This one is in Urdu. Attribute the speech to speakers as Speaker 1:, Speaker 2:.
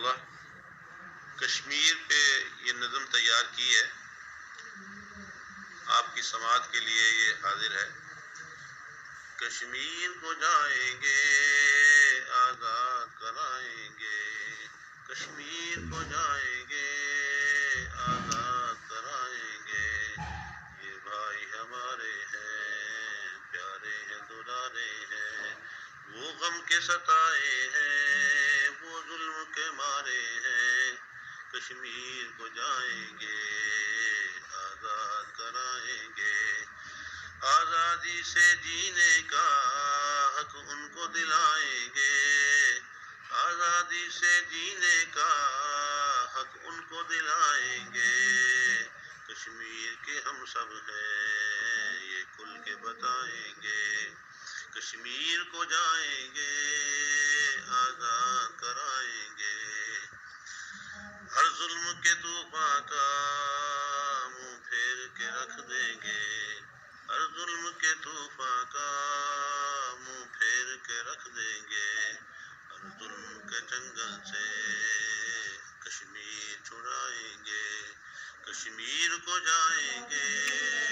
Speaker 1: اللہ کشمیر پہ یہ نظم تیار کی ہے، آپ کی سماعت کے لیے یہ حاضر ہے۔ کشمیر کو جائیں گے آزاد کرائیں گے، کشمیر کو جائیں گے آزاد کرائیں گے، یہ بھائی ہمارے ہیں، پیارے ہیں، دلارے ہیں، وہ غم کے ستائے ہیں، وہ ظلم کے مارے ہیں، کشمیر کو جائیں گے آزاد کرائیں گے، آزادی سے جینے کا حق ان کو دلائیں گے، آزادی سے جینے کا حق ان کو دلائیں گے، کشمیر کے ہم سب ہیں یہ کھل کے بتائیں گے، کشمیر کو جائیں گے آزاد کرائیں گے، ہر ظلم کے طوفان کا منہ پھیر کے رکھ دیں گے، ہر ظلم کے طوفان کا منہ پھیر کے رکھ دیں گے، ہر ظلم کے جنگل سے کشمیر چھڑائیں گے، کشمیر کو جائیں گے